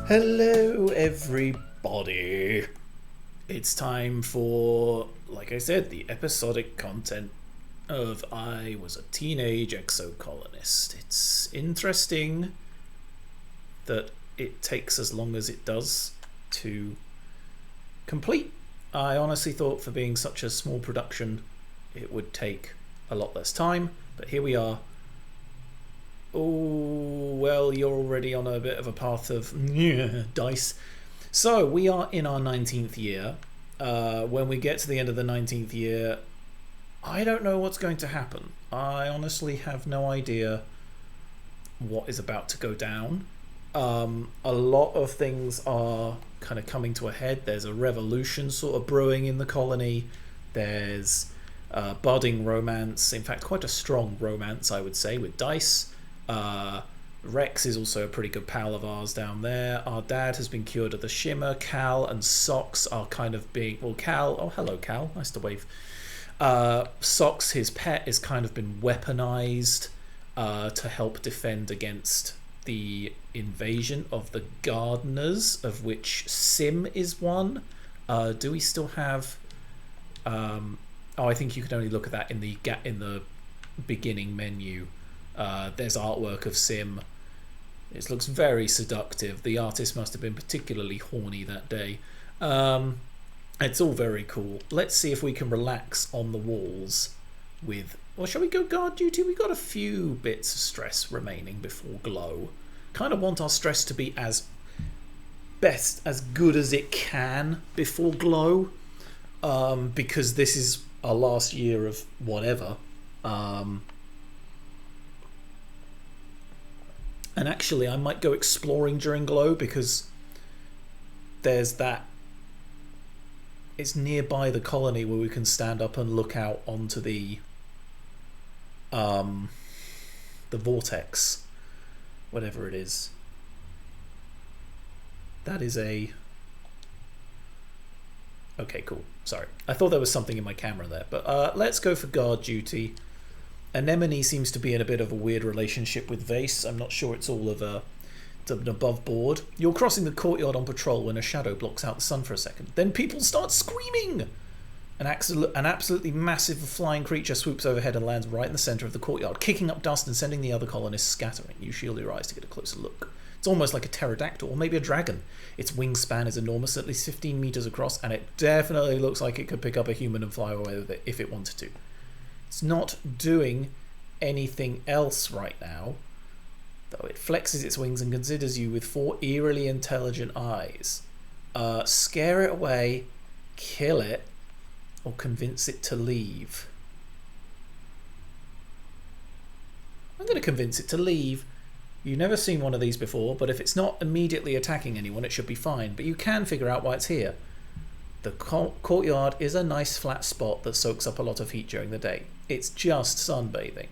Hello, everybody. It's time for, like I said, the episodic content of I Was a Teenage Exocolonist. It's interesting that it takes as long as it does to complete. I honestly thought for being such a small production, it would take a lot less time, but here we are. Oh, well, you're already on a bit of a path of dice. So, we are in our 19th year. When we get to the end of the 19th year, I don't know what's going to happen. I honestly have no idea what is about to go down. A lot of things are kind of coming to a head. There's a revolution sort of brewing in the colony. There's budding romance. In fact, quite a strong romance, I would say, with dice. Rex is also a pretty good pal of ours down there. Our dad has been cured of the shimmer. Cal and Socks are kind of being... Well, Cal... Oh, hello, Cal. Nice to wave. Socks, his pet, is kind of been weaponized to help defend against the invasion of the gardeners, of which Sim is one. Do we still have... Oh, I think you can only look at that in the beginning menu. There's artwork of Sim. It looks very seductive. The artist must have been particularly horny that day. It's all very cool. Let's see if we can relax on the walls with... Or shall we go guard duty? We've got a few bits of stress remaining before glow. Kind of want our stress to be as good as it can before glow. Because this is our last year of whatever. And actually, I might go exploring during glow because there's that... It's nearby the colony where we can stand up and look out onto the vortex, whatever it is. That is a... Okay, cool. Sorry. I thought there was something in my camera there. But let's go for guard duty. Anemone seems to be in a bit of a weird relationship with Vase. I'm not sure it's all of an above board. You're crossing the courtyard on patrol when a shadow blocks out the sun for a second. Then people start screaming! An absolutely massive flying creature swoops overhead and lands right in the centre of the courtyard, kicking up dust and sending the other colonists scattering. You shield your eyes to get a closer look. It's almost like a pterodactyl, or maybe a dragon. Its wingspan is enormous, at least 15 metres across, and it definitely looks like it could pick up a human and fly away with it if it wanted to. It's not doing anything else right now, though it flexes its wings and considers you with 4 eerily intelligent eyes. Scare it away, kill it, or convince it to leave. I'm going to convince it to leave. You've never seen one of these before, but if it's not immediately attacking anyone, it should be fine. But you can figure out why it's here. The courtyard is a nice flat spot that soaks up a lot of heat during the day. It's just sunbathing.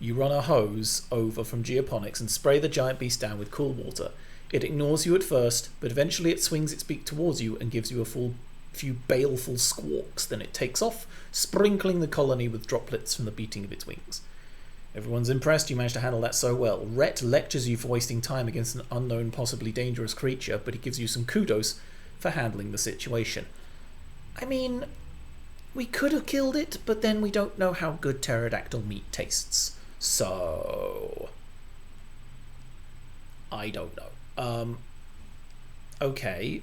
You run a hose over from geoponics and spray the giant beast down with cool water. It ignores you at first, but eventually it swings its beak towards you and gives you a few baleful squawks. Then it takes off, sprinkling the colony with droplets from the beating of its wings. Everyone's impressed you managed to handle that so well. Rhett lectures you for wasting time against an unknown, possibly dangerous creature, but he gives you some kudos for handling the situation. I mean, we could have killed it, but then we don't know how good pterodactyl meat tastes. So... I don't know. Okay.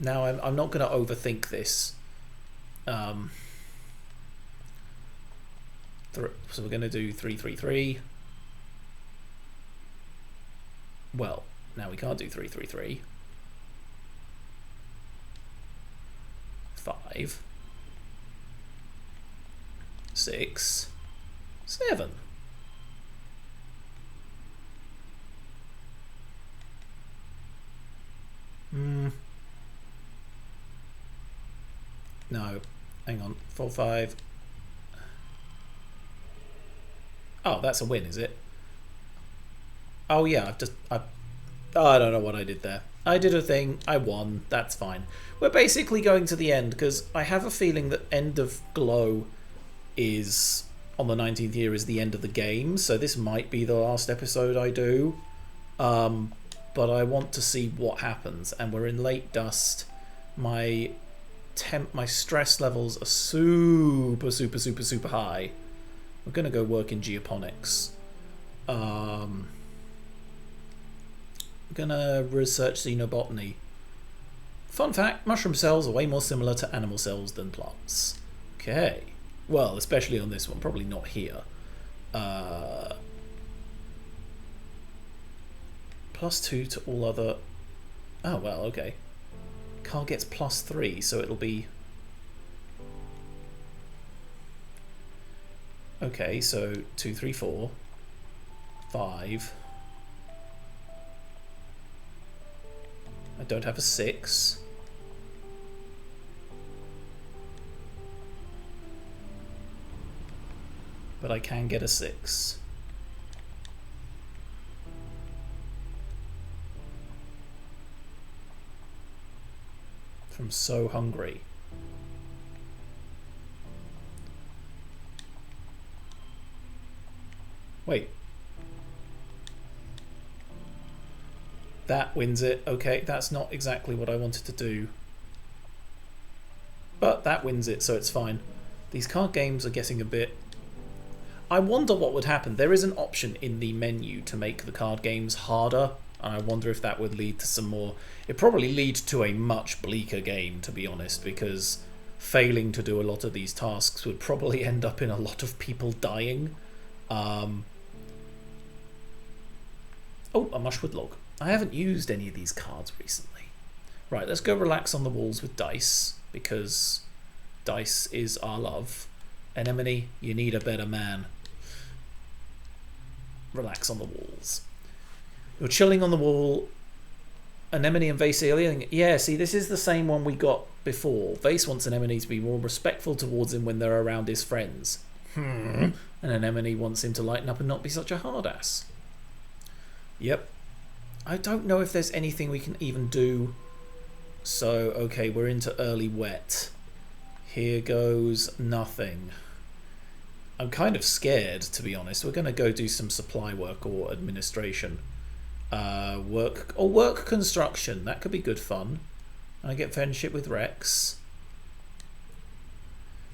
Now, I'm not going to overthink this. So we're going to do 333. Well, now we can't do 333. 5, 6, 7. No, hang on. 4, 5. Oh, that's a win, is it? Oh yeah, I don't know what I did there. I did a thing, I won, that's fine. We're basically going to the end, because I have a feeling that end of Glow is, on the 19th year, is the end of the game, so this might be the last episode I do. but I want to see what happens. And we're in late dust. My stress levels are super high. We're gonna go work in geoponics. I'm gonna research xenobotany. Fun fact, mushroom cells are way more similar to animal cells than plants. Okay. Well, especially on this one, probably not here. +2 to all other... Oh, well, okay. Carl gets +3, so it'll be... Okay, so 2, 3, 4, 5. I don't have a 6. But I can get a 6. From So Hungry. Wait. That wins it. Okay, that's not exactly what I wanted to do. But that wins it, so it's fine. These card games are getting a bit... I wonder what would happen. There is an option in the menu to make the card games harder, and I wonder if that would lead to some more... It'd probably lead to a much bleaker game, to be honest, because failing to do a lot of these tasks would probably end up in a lot of people dying. Oh, a mushwood log. I haven't used any of these cards recently. Right, let's go relax on the walls with dice, because dice is our love. Anemone, you need a better man. Relax on the walls. You're chilling on the wall. Anemone and Vase alien. Yeah, see, this is the same one we got before. Vase wants Anemone to be more respectful towards him when they're around his friends. And Anemone wants him to lighten up and not be such a hard ass. Yep. I don't know if there's anything we can even do. So, okay, we're into early wet. Here goes nothing. I'm kind of scared, to be honest. We're going to go do some supply work or administration. Work construction. That could be good fun. I get friendship with Rex.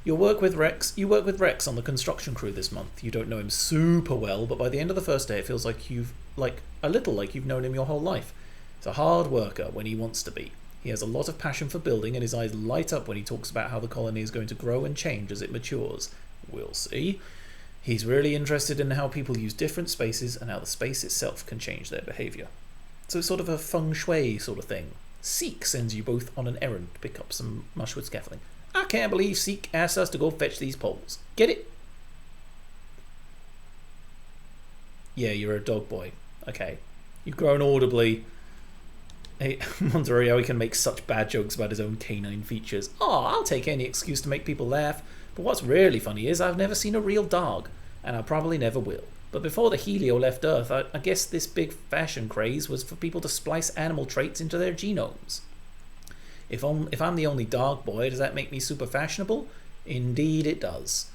You work with Rex on the construction crew this month. You don't know him super well, but by the end of the first day, it feels like you've known him your whole life. He's a hard worker when he wants to be. He has a lot of passion for building, and his eyes light up when he talks about how the colony is going to grow and change as it matures. We'll see. He's really interested in how people use different spaces and how the space itself can change their behaviour. So it's sort of a feng shui sort of thing. Seek sends you both on an errand to pick up some mushwood scaffolding. I can't believe Seek asked us to go fetch these poles. Get it? Yeah, you're a dog boy. Okay. You've grown audibly. Hey, I'm wondering how he can make such bad jokes about his own canine features. Oh, I'll take any excuse to make people laugh. But what's really funny is I've never seen a real dog, and I probably never will. But before the Helio left Earth, I guess this big fashion craze was for people to splice animal traits into their genomes. If I'm the only dog boy, does that make me super fashionable? Indeed it does.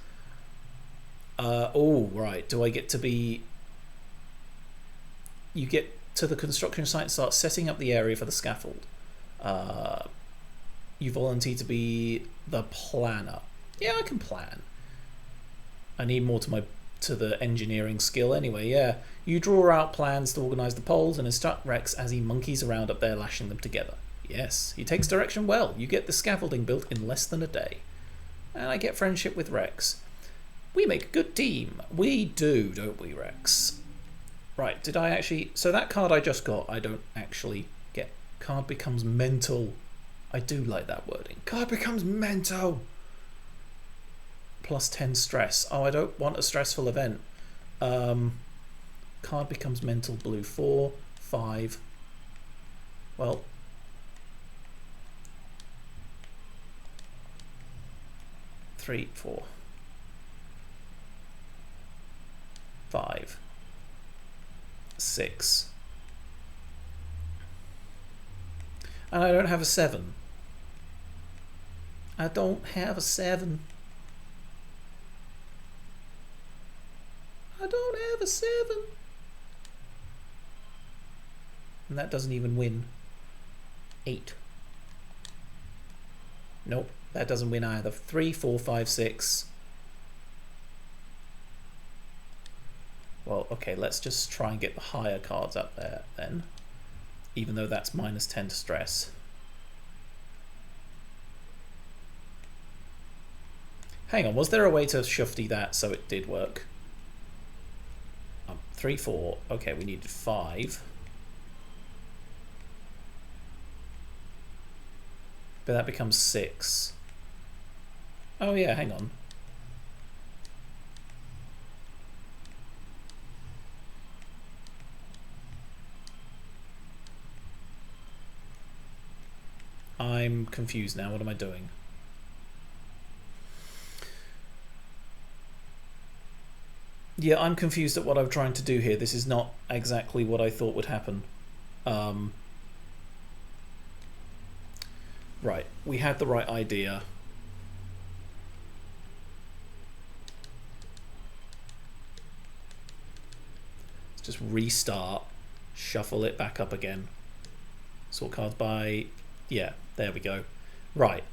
Oh, right. Do I get to be... You get to the construction site and start setting up the area for the scaffold. You volunteer to be the planner. Yeah, I can plan. I need more to the engineering skill anyway, yeah. You draw out plans to organise the poles and instruct Rex as he monkeys around up there lashing them together. Yes, he takes direction well. You get the scaffolding built in less than a day. And I get friendship with Rex. We make a good team. We do, don't we, Rex? Right, did I actually... So that card I just got, I don't actually get. Card becomes mental. I do like that wording. Card becomes mental. +10 stress. Oh, I don't want a stressful event. Card becomes mental blue. 4, 5. Well... 3, 4, 5, 6, and I don't have a 7. I don't have a 7. I don't have a 7. And that doesn't even win. 8. Nope, that doesn't win either. 3, 4, 5, 6. Well, okay, let's just try and get the higher cards up there then. Even though that's -10 to stress. Hang on, was there a way to shufty that so it did work? 3, 4. Okay, we needed 5. But that becomes 6. Oh yeah, hang on. I'm confused now. What am I doing? Yeah, I'm confused at what I'm trying to do here. This is not exactly what I thought would happen. Right, we had the right idea. Let's just restart, shuffle it back up again. Sort cards by... Yeah, there we go. Right.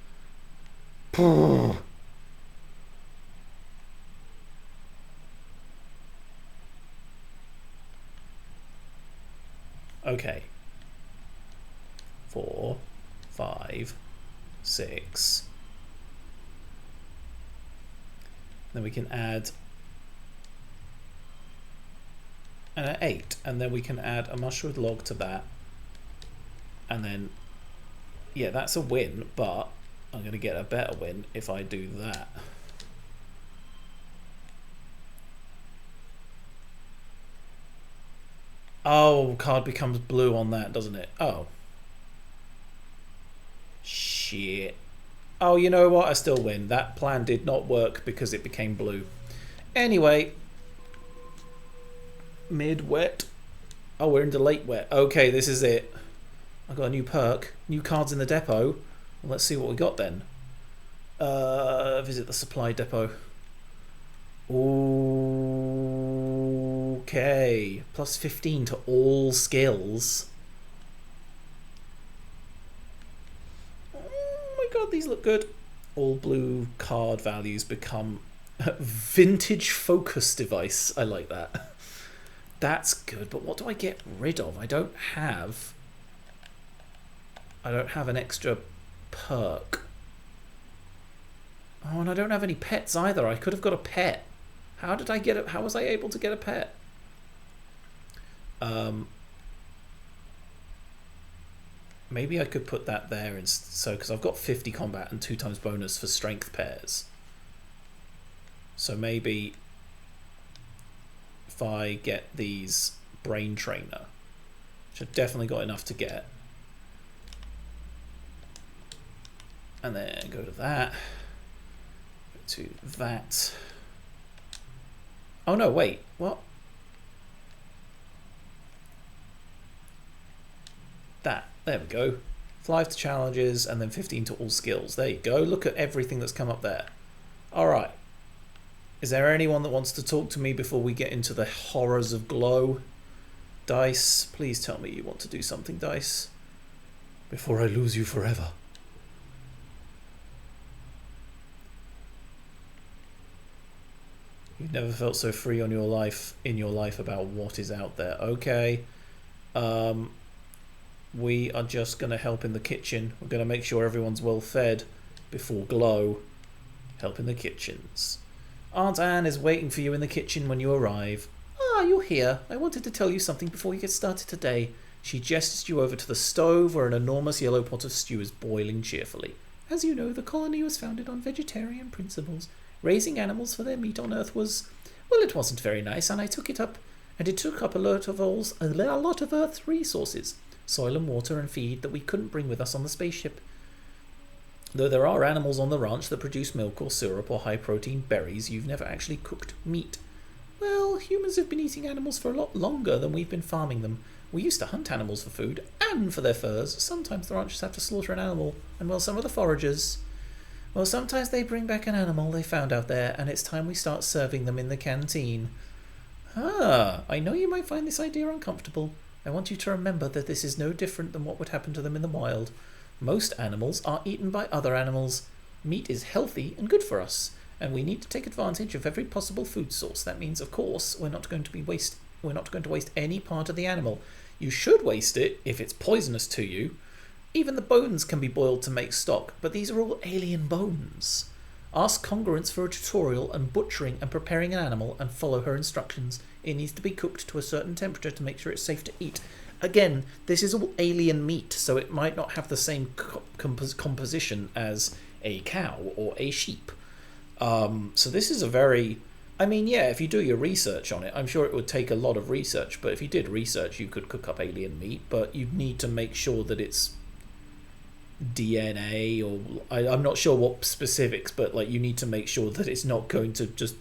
Okay. 4, 5, 6. Then we can add an 8, and then we can add a mushroom log to that, and then yeah, that's a win, but I'm going to get a better win if I do that. Oh, card becomes blue on that, doesn't it? Oh. Shit. Oh, you know what? I still win. That plan did not work because it became blue. Anyway. Mid-wet. Oh, we're into late wet. Okay, this is it. I've got a new perk. New cards in the depot. Well, let's see what we got then. Visit the supply depot. Okay. Plus 15 to all skills. Oh my god, these look good. All blue card values become vintage focus device. I like that. That's good, but what do I get rid of? I don't have an extra perk. Oh, and I don't have any pets either. I could have got a pet. How did I get it? How was I able to get a pet? Maybe I could put that there so because I've got 50 combat and 2 times bonus for strength pairs. So maybe if I get these brain trainer, which I've definitely got enough to get. And then go to that. Go to that. Oh no, wait. What? That. There we go. 5 to challenges and then 15 to all skills. There you go. Look at everything that's come up there. Alright. Is there anyone that wants to talk to me before we get into the horrors of Glow? Dice, please tell me you want to do something, Dice. Before I lose you forever. You've never felt so free in your life about what is out there. Okay. We are just going to help in the kitchen. We're going to make sure everyone's well fed before Glow. Help in the kitchens. Aunt Anne is waiting for you in the kitchen when you arrive. Ah, you're here. I wanted to tell you something before you get started today. She gestures you over to the stove where an enormous yellow pot of stew is boiling cheerfully. As you know, the colony was founded on vegetarian principles. Raising animals for their meat on Earth was, well, it wasn't very nice, and it took up a lot of Earth's resources, soil and water and feed that we couldn't bring with us on the spaceship. Though there are animals on the ranch that produce milk or syrup or high-protein berries, you've never actually cooked meat. Well, humans have been eating animals for a lot longer than we've been farming them. We used to hunt animals for food and for their furs. Sometimes the ranchers have to slaughter an animal, and well, some of the foragers... Well, sometimes they bring back an animal they found out there, and it's time we start serving them in the canteen. Ah, I know you might find this idea uncomfortable, I want you to remember that this is no different than what would happen to them in the wild. Most animals are eaten by other animals. Meat is healthy and good for us, and we need to take advantage of every possible food source. That means, of course, we're not going to waste any part of the animal. You should waste it if it's poisonous to you. Even the bones can be boiled to make stock, but these are all alien bones. Ask Congruence for a tutorial on butchering and preparing an animal and follow her instructions. It needs to be cooked to a certain temperature to make sure it's safe to eat. Again, this is all alien meat, so it might not have the same composition as a cow or a sheep. So this is a very... I mean, yeah, if you do your research on it, I'm sure it would take a lot of research, but if you did research, you could cook up alien meat, but you'd need to make sure that it's DNA, or I'm not sure what specifics, but like you need to make sure that it's not going to just...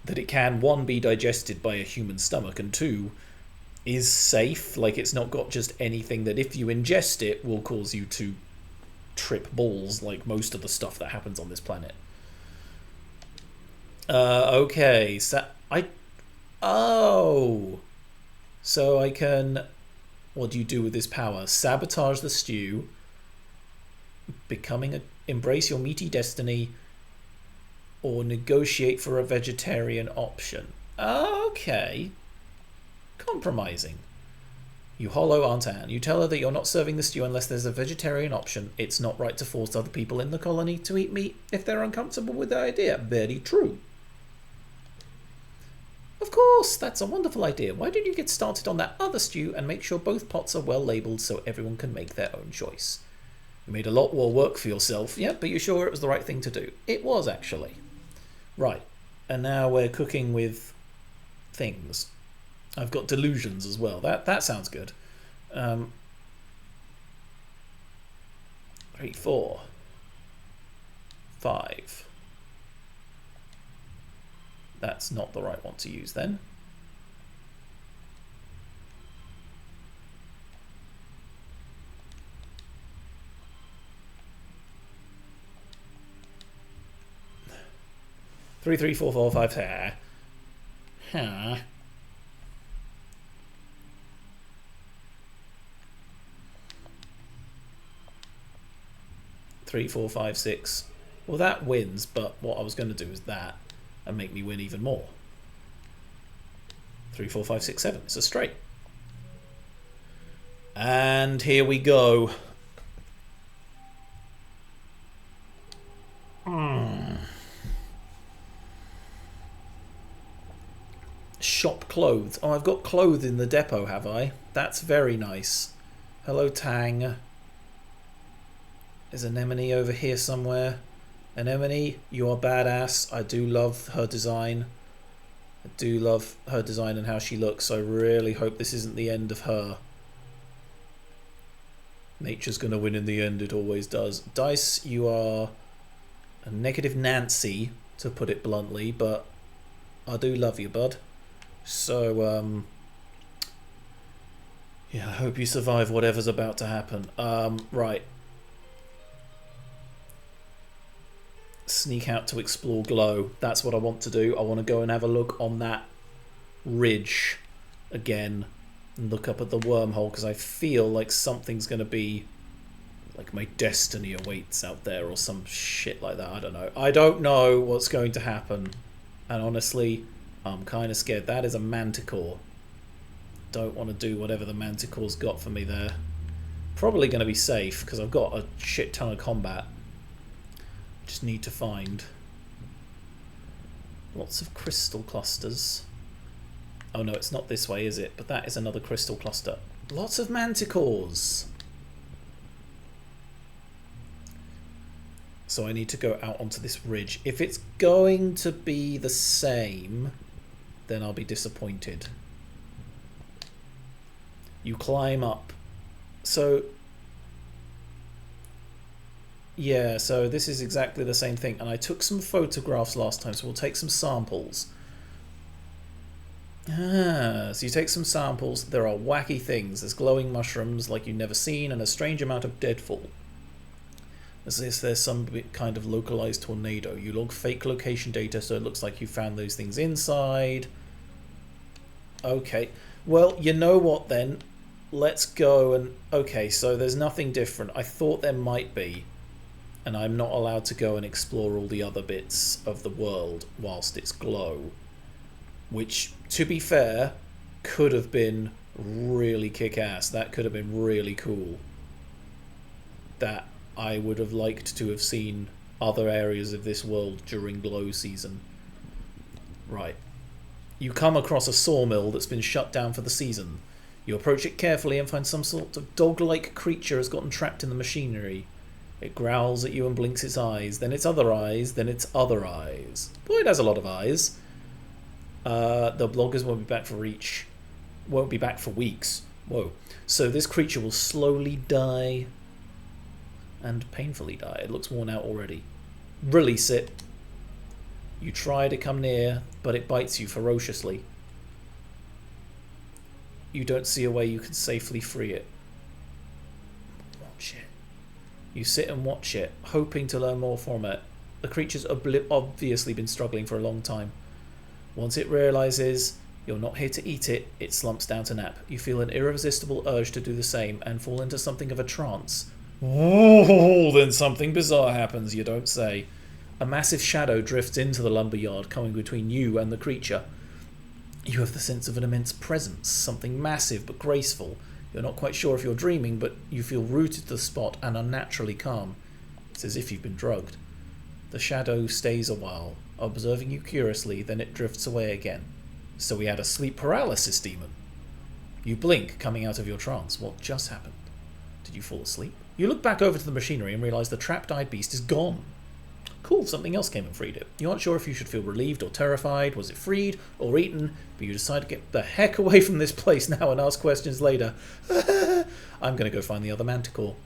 that it can, one, be digested by a human stomach, and two, is safe. Like, it's not got just anything that if you ingest it will cause you to trip balls like most of the stuff that happens on this planet. Okay, so so I can... what do you do with this power? Sabotage the stew, embrace your meaty destiny, or negotiate for a vegetarian option. Okay. Compromising. You hollow Aunt Anne. You tell her that you're not serving the stew unless there's a vegetarian option. It's not right to force other people in the colony to eat meat if they're uncomfortable with the idea. Very true. Of course, that's a wonderful idea. Why don't you get started on that other stew and make sure both pots are well labelled so everyone can make their own choice? You made a lot more work for yourself, yeah, but you're sure it was the right thing to do? It was, actually. Right, and now we're cooking with things. I've got delusions as well. That sounds good. 3, 4, 5. That's not the right one to use then. Three, 4, 4, 5. Huh. 3, 4, 5, 6. Well, that wins, but what I was going to do is that and make me win even more. 3, 4, 5, 6, 7. It's a straight. And here we go. Shop clothes. Oh, I've got clothes in the depot, have I? That's very nice. Hello, Tang. Is Anemone over here somewhere? Anemone, you are badass. I do love her design. I do love her design and how she looks. I really hope this isn't the end of her. Nature's going to win in the end. It always does. Dice, you are a negative Nancy, to put it bluntly, but I do love you, bud. So, yeah, I hope you survive whatever's about to happen. Right. Sneak out to explore glow. That's what I want to do. I want to go and have a look on that ridge again and look up at the wormhole, because I feel like something's going to be like my destiny awaits out there or some shit like that. I don't know. I don't know what's going to happen, and honestly I'm kind of scared. That is a manticore. Don't want to do whatever the manticore's got for me there. Probably going to be safe because I've got a shit ton of combat. Just need to find lots of crystal clusters. Oh no, it's not this way, is it? But that is another crystal cluster. Lots of manticores. So I need to go out onto this ridge. If it's going to be the same, then I'll be disappointed. You climb up. So yeah, so this is exactly the same thing. And I took some photographs last time, so we'll take some samples. So you take some samples. There are wacky things. There's glowing mushrooms like you've never seen, and a strange amount of deadfall. As if there's some kind of localized tornado. You log fake location data, so it looks like you found those things inside. Okay. Well, you know what then? Let's go and... Okay, so there's nothing different. I thought there might be. And I'm not allowed to go and explore all the other bits of the world whilst it's glow. Which, to be fair, could have been really kick-ass. That could have been really cool. That I would have liked to have seen other areas of this world during glow season. Right. You come across a sawmill that's been shut down for the season. You approach it carefully and find some sort of dog-like creature has gotten trapped in the machinery. It growls at you and blinks its eyes, then its other eyes, then its other eyes. Boy, it has a lot of eyes. The bloggers won't be back for weeks. Whoa. So this creature will slowly die and painfully die. It looks worn out already. Release it. You try to come near, but it bites you ferociously. You don't see a way you can safely free it. Watch it. You sit and watch it, hoping to learn more from it. The creature's obviously been struggling for a long time. Once it realises you're not here to eat it, it slumps down to nap. You feel an irresistible urge to do the same and fall into something of a trance. Oh, then something bizarre happens, you don't say. A massive shadow drifts into the lumberyard, coming between you and the creature. You have the sense of an immense presence, something massive but graceful. You're not quite sure if you're dreaming, but you feel rooted to the spot and unnaturally calm. It's as if you've been drugged. The shadow stays a while, observing you curiously, then it drifts away again. So we had a sleep paralysis demon. You blink, coming out of your trance. What just happened? Did you fall asleep? You look back over to the machinery and realise the trapped-eyed beast is gone. Cool, something else came and freed it. You aren't sure if you should feel relieved or terrified. Was it freed or eaten? But you decide to get the heck away from this place now and ask questions later. I'm going to go find the other manticore.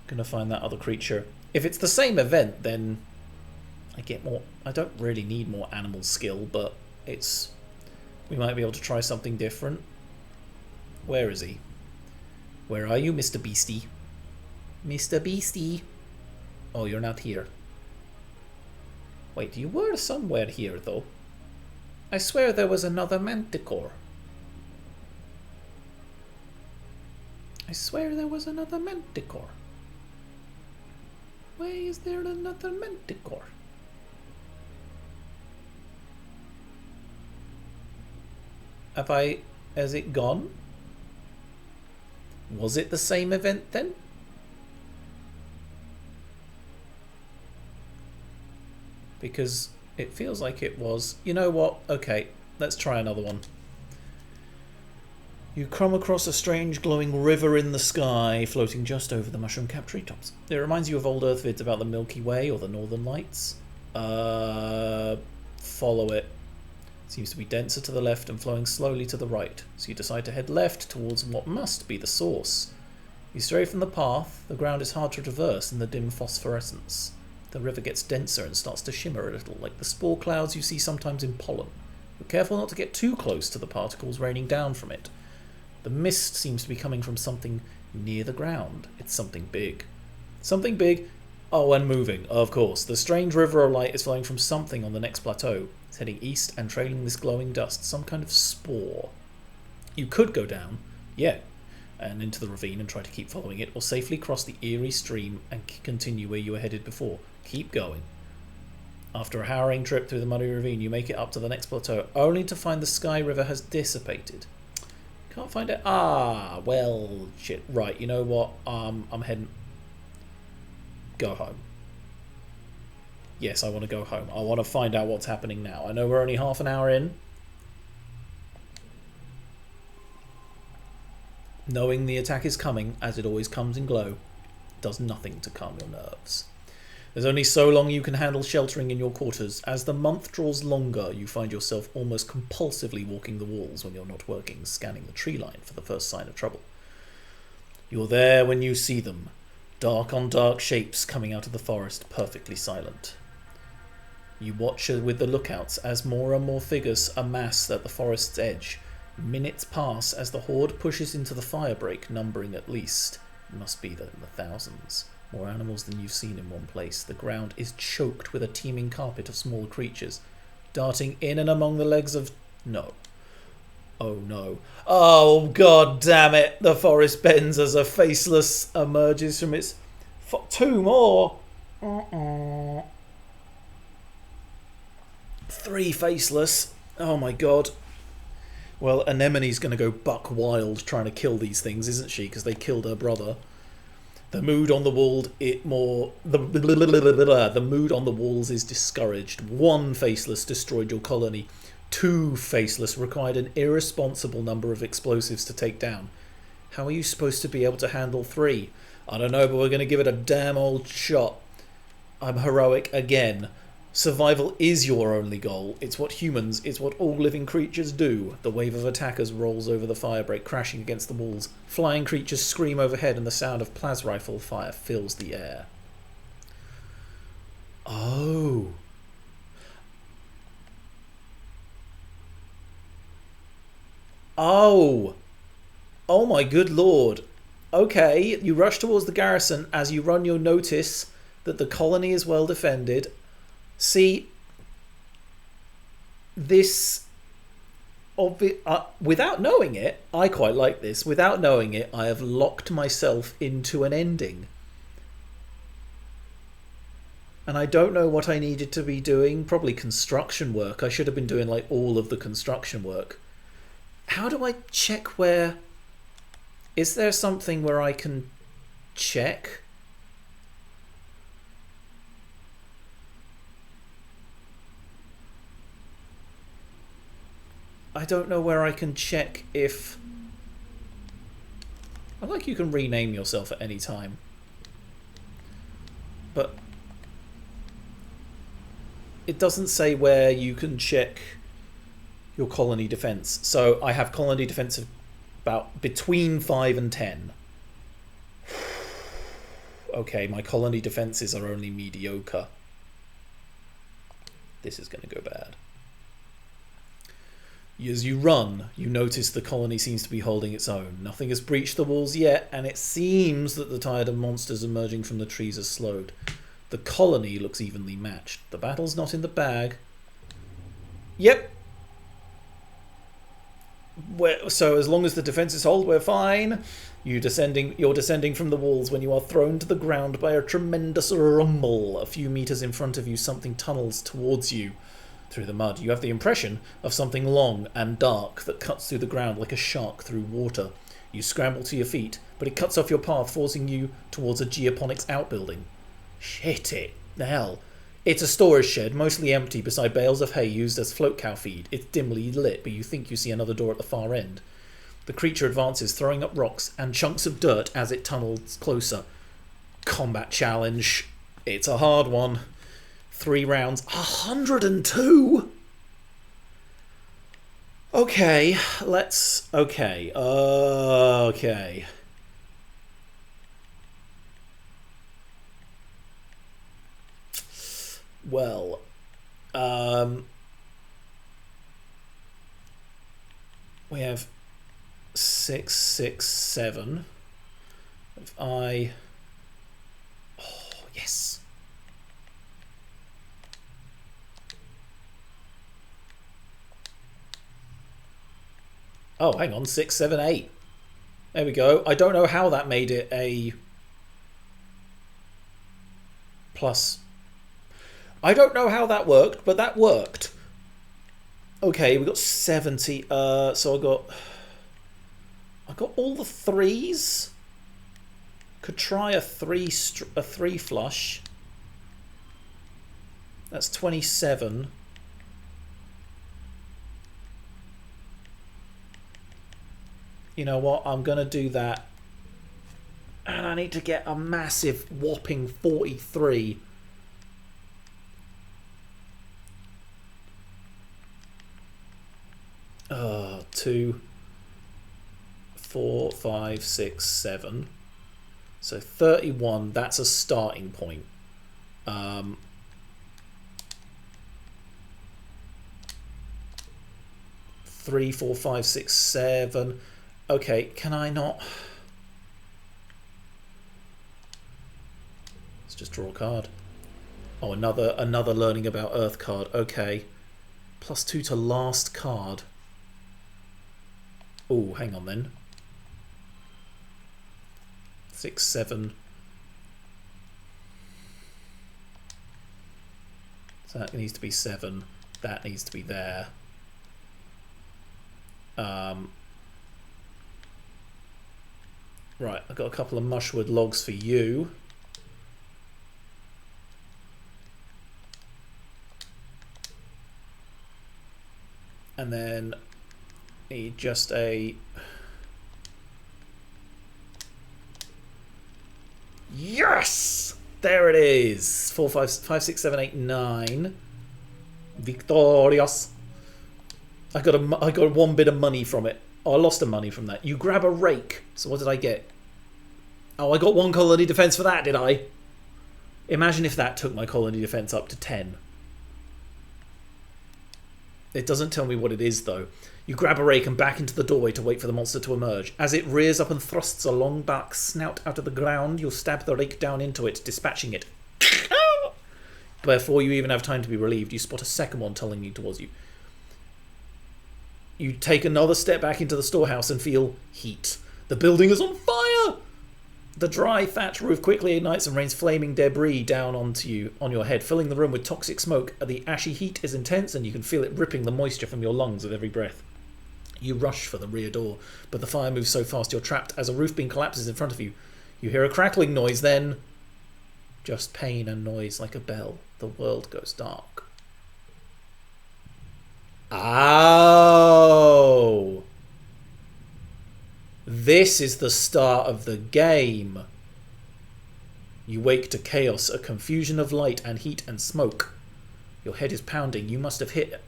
Going to find that other creature. If it's the same event, then I get more... I don't really need more animal skill, but it's... We might be able to try something different. Where is he? Where are you, Mr. Beastie? Mr. Beastie? Oh, you're not here. Wait, you were somewhere here, though. I swear there was another manticore. I swear there was another manticore. Why is there another manticore? Has it gone? Was it the same event then? Because it feels like it was. You know what? Okay, let's try another one. You come across a strange glowing river in the sky, floating just over the mushroom-capped treetops. It reminds you of old Earth vids about the Milky Way or the Northern Lights. Follow it. It seems to be denser to the left and flowing slowly to the right, so you decide to head left towards what must be the source. You stray from the path. The ground is hard to traverse in the dim phosphorescence. The river gets denser and starts to shimmer a little, like the spore clouds you see sometimes in pollen. Be careful not to get too close to the particles raining down from it. The mist seems to be coming from something near the ground. It's something big. Something big? Oh, and moving, of course. The strange river of light is flowing from something on the next plateau. It's heading east and trailing this glowing dust, some kind of spore. You could go down, yeah, and into the ravine and try to keep following it, or safely cross the eerie stream and continue where you were headed before. Keep going. After a harrowing trip through the muddy ravine, you make it up to the next plateau, only to find the sky river has dissipated. Can't find it. Ah, well, shit. Right, you know what? I'm heading... Go home. Yes, I want to go home. I want to find out what's happening now. I know we're only half an hour in. Knowing the attack is coming, as it always comes in glow, does nothing to calm your nerves. There's only so long you can handle sheltering in your quarters. As the month draws longer, you find yourself almost compulsively walking the walls when you're not working, scanning the tree line for the first sign of trouble. You're there when you see them. Dark on dark shapes coming out of the forest, perfectly silent. You watch with the lookouts as more and more figures amass at the forest's edge. Minutes pass as the horde pushes into the firebreak, numbering at least, it must be in the thousands. More animals than you've seen in one place. The ground is choked with a teeming carpet of small creatures, darting in and among the legs of... No. Oh no. Oh god damn it. The forest bends as a faceless emerges from its... Two more. Three faceless. Oh my god. Well, Anemone's going to go buck wild trying to kill these things, isn't she? Because they killed her brother. The mood on the wall, the mood on the walls is discouraged. One faceless destroyed your colony. Two faceless required an irresponsible number of explosives to take down. How are you supposed to be able to handle three? I don't know, but we're going to give it a damn old shot. I'm heroic again. Survival is your only goal. It's what all living creatures do. The wave of attackers rolls over the firebreak, crashing against the walls. Flying creatures scream overhead and the sound of plas rifle fire fills the air. Oh. Oh. Oh my good lord. Okay, you rush towards the garrison. As you run, you'll notice that the colony is well defended. See, this, without knowing it, I quite like this. Without knowing it, I have locked myself into an ending. And I don't know what I needed to be doing. Probably construction work. I should have been doing like all of the construction work. How do I check where... Is there something where I can check? I don't know where I can check if... I like you can rename yourself at any time. But it doesn't say where you can check your colony defense. So I have colony defense of about between 5 and 10. Okay, my colony defenses are only mediocre. This is going to go bad. As you run, you notice the colony seems to be holding its own. Nothing has breached the walls yet, and it seems that the tide of monsters emerging from the trees has slowed. The colony looks evenly matched. The battle's not in the bag. Yep. So as long as the defenses hold, we're fine. You're descending from the walls when you are thrown to the ground by a tremendous rumble. A few meters in front of you, something tunnels towards you through the mud. You have the impression of something long and dark that cuts through the ground like a shark through water. You scramble to your feet, but it cuts off your path, forcing you towards a geoponics outbuilding. Shit it. The hell. It's a storage shed, mostly empty, beside bales of hay used as float cow feed. It's dimly lit, but you think you see another door at the far end. The creature advances, throwing up rocks and chunks of dirt as it tunnels closer. Combat challenge. It's a hard one. 3 rounds. 102? Okay, let's... Okay. Okay. Well, we have 6, 6, 7. If I... Oh, yes. Oh, hang on. 6, 7, 8. There we go. I don't know how that made it a plus. I don't know how that worked, but that worked. Okay, we got 70. So I got all the 3s. Could try a 3 flush. That's 27. You know what? I'm going to do that. And I need to get a massive whopping 43. Two, 4, 5, 6, 7. So 31, that's a starting point. 3, 4, 5, 6, 7. Okay, can I not? Let's just draw a card. Oh, another learning about Earth card. Okay. +2 to last card. Oh, hang on then. 6, 7. So that needs to be 7. That needs to be there. Right, I've got a couple of mushwood logs for you. And then need just a... Yes! There it is. 4, 5, 5, 6, 7, 8, 9. Victorious. I got 1 bit of money from it. Oh, I lost the money from that. You grab a rake. So what did I get? Oh, I got 1 colony defense for that, did I? Imagine if that took my colony defense up to 10. It doesn't tell me what it is, though. You grab a rake and back into the doorway to wait for the monster to emerge. As it rears up and thrusts a long back snout out of the ground, you'll stab the rake down into it, dispatching it. Before you even have time to be relieved, you spot a second one tumbling towards you. You take another step back into the storehouse and feel heat. The building is on fire! The dry thatch roof quickly ignites and rains flaming debris down onto you, on your head, filling the room with toxic smoke. The ashy heat is intense and you can feel it ripping the moisture from your lungs with every breath. You rush for the rear door, but the fire moves so fast you're trapped as a roof beam collapses in front of you. You hear a crackling noise, then... just pain and noise like a bell. The world goes dark. Oh! This is the start of the game. You wake to chaos, a confusion of light and heat and smoke. Your head is pounding. You must have hit it.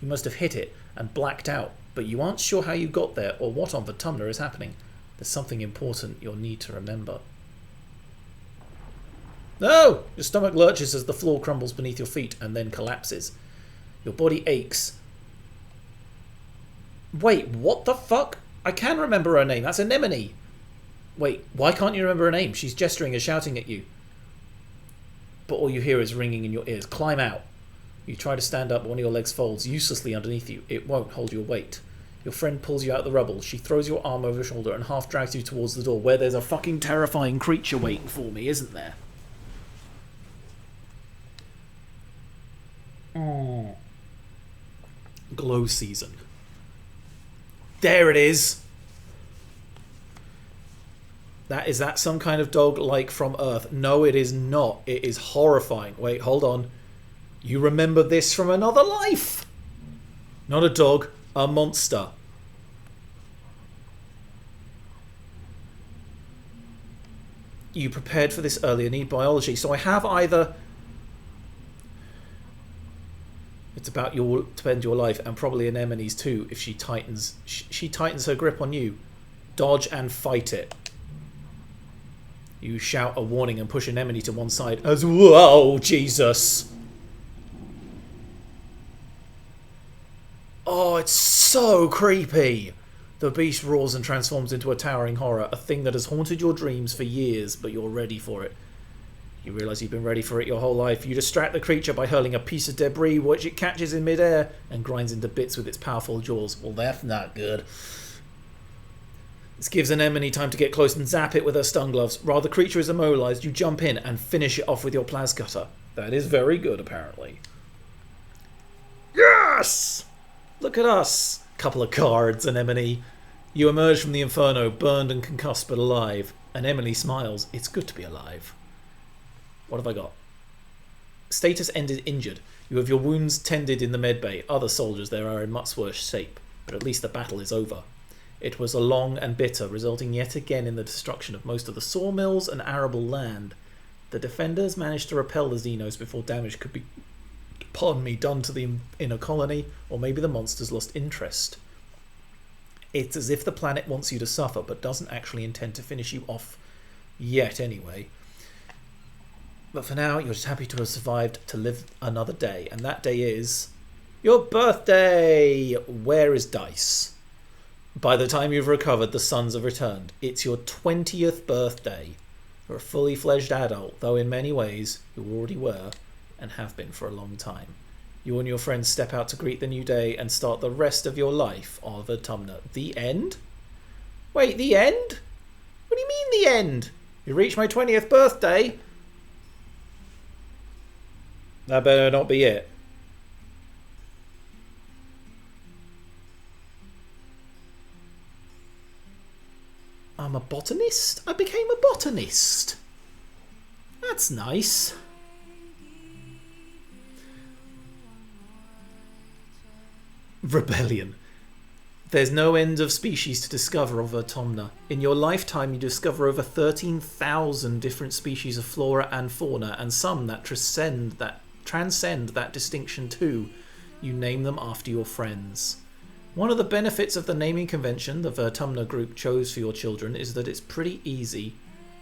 You must have hit it and blacked out, but you aren't sure how you got there or what on the tumbler is happening. There's something important you'll need to remember. No! Your stomach lurches as the floor crumbles beneath your feet and then collapses. Your body aches. Wait, what the fuck? I can remember her name. That's Anemone. Wait, why can't you remember her name? She's gesturing and shouting at you. But all you hear is ringing in your ears. Climb out. You try to stand up, but one of your legs folds uselessly underneath you. It won't hold your weight. Your friend pulls you out of the rubble. She throws your arm over your shoulder and half drags you towards the door, where there's a fucking terrifying creature waiting for me, isn't there? Oh. Glow season. There it is. Is that some kind of dog like from Earth? No, it is not. It is horrifying. Wait, hold on. You remember this from another life. Not a dog, a monster. You prepared for this earlier, need biology. So I have either... It's about to end your life, and probably Anemone's too, if she tightens her grip on you. Dodge and fight it. You shout a warning and push Anemone to one side as whoa, Jesus. Oh, it's so creepy. The beast roars and transforms into a towering horror, a thing that has haunted your dreams for years, but you're ready for it. You realise you've been ready for it your whole life. You distract the creature by hurling a piece of debris which it catches in midair and grinds into bits with its powerful jaws. Well, that's not good. This gives Anemone time to get close and zap it with her stun gloves. While the creature is immobilised, you jump in and finish it off with your plascutter. That is very good, apparently. Yes! Look at us. Couple of cards, Anemone. You emerge from the inferno, burned and concussed but alive. Anemone smiles. It's good to be alive. What have I got? Status ended injured. You have your wounds tended in the medbay. Other soldiers there are in much worse shape, but at least the battle is over. It was a long and bitter, resulting yet again in the destruction of most of the sawmills and arable land. The defenders managed to repel the Xenos before damage could be, done to the inner colony, or maybe the monsters lost interest. It's as if the planet wants you to suffer, but doesn't actually intend to finish you off yet anyway. But for now, you're just happy to have survived to live another day. And that day is your birthday! Where is Dice? By the time you've recovered, the suns have returned. It's your 20th birthday. You're a fully fledged adult, though in many ways you already were and have been for a long time. You and your friends step out to greet the new day and start the rest of your life on Vertumna. The end? Wait, the end? What do you mean the end? You reach my 20th birthday? That better not be it. I'm a botanist? I became a botanist. That's nice. Rebellion. There's no end of species to discover of Vertumna. In your lifetime, you discover over 13,000 different species of flora and fauna, and some that transcend that distinction too. You name them after your friends. One of the benefits of the naming convention the Vertumna group chose for your children is that it's pretty easy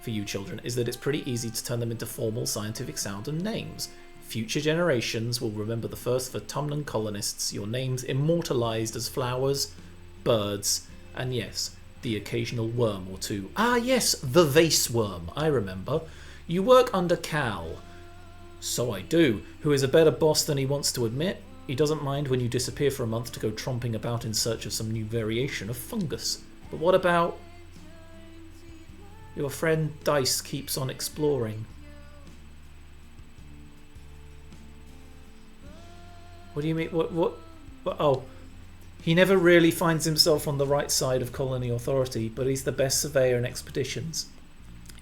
to turn them into formal scientific sounding names. Future generations will remember the first Vertumnan colonists, your names immortalized as flowers, birds, and yes, the occasional worm or two. Ah yes, the vase worm, I remember. You work under Cal. So I do, who is a better boss than he wants to admit. He doesn't mind when you disappear for a month to go tromping about in search of some new variation of fungus. But what about... Your friend Dice keeps on exploring. What do you mean? What? Oh. He never really finds himself on the right side of colony authority, but he's the best surveyor in expeditions.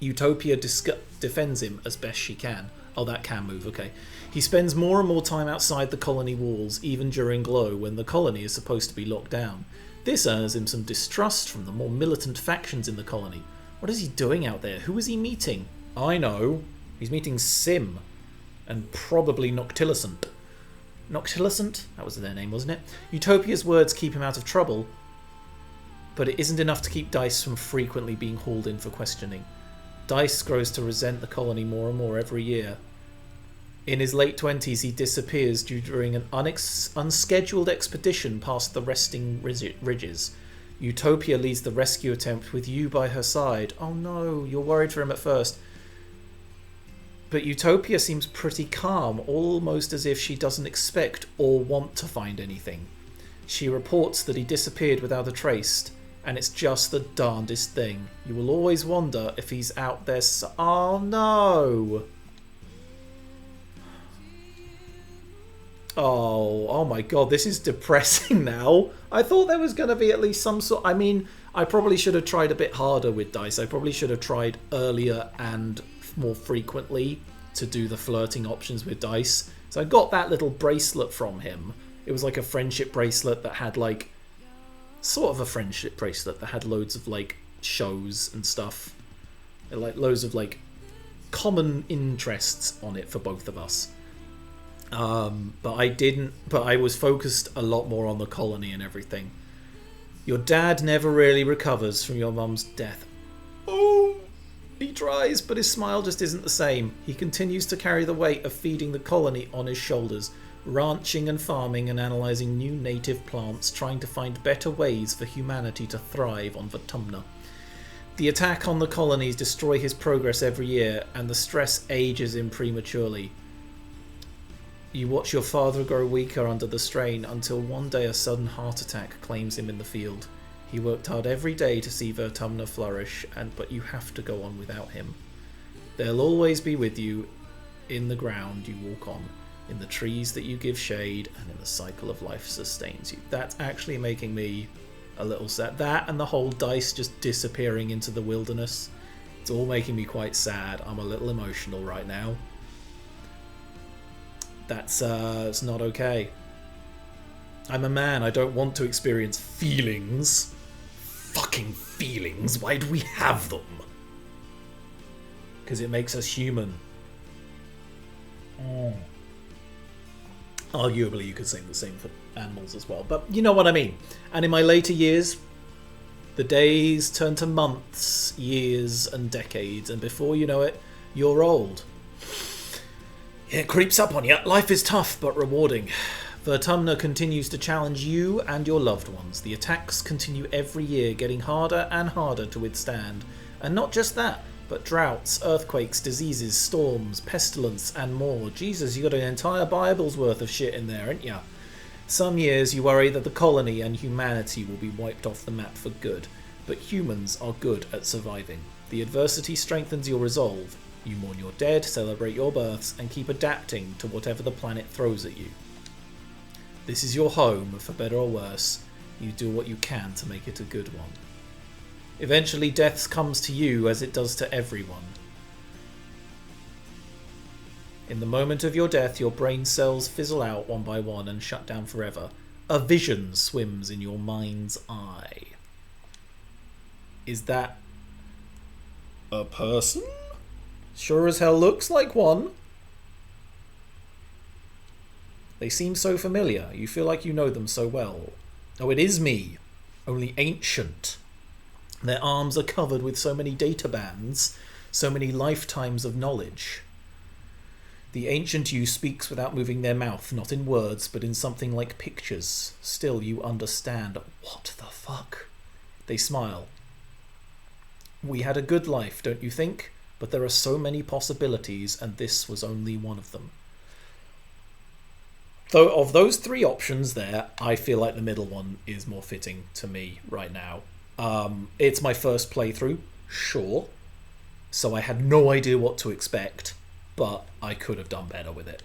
Utopia defends him as best she can. Oh, that can move, okay. He spends more and more time outside the colony walls, even during Glow, when the colony is supposed to be locked down. This earns him some distrust from the more militant factions in the colony. What is he doing out there? Who is he meeting? I know. He's meeting Sim. And probably Noctilucent. Noctilucent? That was their name, wasn't it? Utopia's words keep him out of trouble, but it isn't enough to keep Dice from frequently being hauled in for questioning. Dice grows to resent the colony more and more every year. In his late 20s, he disappears during an unscheduled expedition past the resting ridges. Utopia leads the rescue attempt with you by her side. Oh no, you're worried for him at first. But Utopia seems pretty calm, almost as if she doesn't expect or want to find anything. She reports that he disappeared without a trace, and it's just the darndest thing. You will always wonder if he's out there. Oh no! Oh my god, this is depressing now. I thought there was going to be at least some sort... I mean, I probably should have tried a bit harder with Dice. I probably should have tried earlier and more frequently to do the flirting options with Dice. So I got that little bracelet from him. It was like a friendship bracelet that had like... Sort of a friendship bracelet that had loads of like shows and stuff. Like loads of like common interests on it for both of us. But I was focused a lot more on the colony and everything. Your dad never really recovers from your mum's death. Oh, he tries, but his smile just isn't the same. He continues to carry the weight of feeding the colony on his shoulders, ranching and farming and analysing new native plants, trying to find better ways for humanity to thrive on Vertumna. The attack on the colonies destroy his progress every year, and the stress ages him prematurely. You watch your father grow weaker under the strain until one day a sudden heart attack claims him in the field. He worked hard every day to see Vertumna flourish, but you have to go on without him. They'll always be with you in the ground you walk on, in the trees that you give shade, and in the cycle of life sustains you. That's actually making me a little sad. That and the whole Dice just disappearing into the wilderness. It's all making me quite sad. I'm a little emotional right now. That's it's not okay. I'm a man. I don't want to experience feelings. Fucking feelings. Why do we have them? Because it makes us human. Arguably, you could say the same for animals as well. But you know what I mean. And in my later years, the days turn to months, years, and decades. And before you know it, you're old. It creeps up on you. Life is tough, but rewarding. Vertumna continues to challenge you and your loved ones. The attacks continue every year, getting harder and harder to withstand. And not just that, But droughts, earthquakes, diseases, storms, pestilence, and more. Jesus, you got an entire Bible's worth of shit in there, ain't ya? Some years you worry that the colony and humanity will be wiped off the map for good, but humans are good at surviving. The adversity strengthens your resolve. You mourn your dead, celebrate your births, and keep adapting to whatever the planet throws at you. This is your home, for better or worse. You do what you can to make it a good one. Eventually death comes to you as it does to everyone. In the moment of your death, your brain cells fizzle out one by one and shut down forever. A vision swims in your mind's eye. Is that a person? Sure as hell looks like one. They seem so familiar. You feel like you know them so well. Oh, it is me. Only ancient. Their arms are covered with so many data bands, so many lifetimes of knowledge. The ancient you speaks without moving their mouth, not in words, but in something like pictures. Still, you understand. What the fuck? They smile. We had a good life, don't you think? But there are so many possibilities, and this was only one of them. Though of those three options there, I feel like the middle one is more fitting to me right now. It's my first playthrough, sure. So I had no idea what to expect, but I could have done better with it.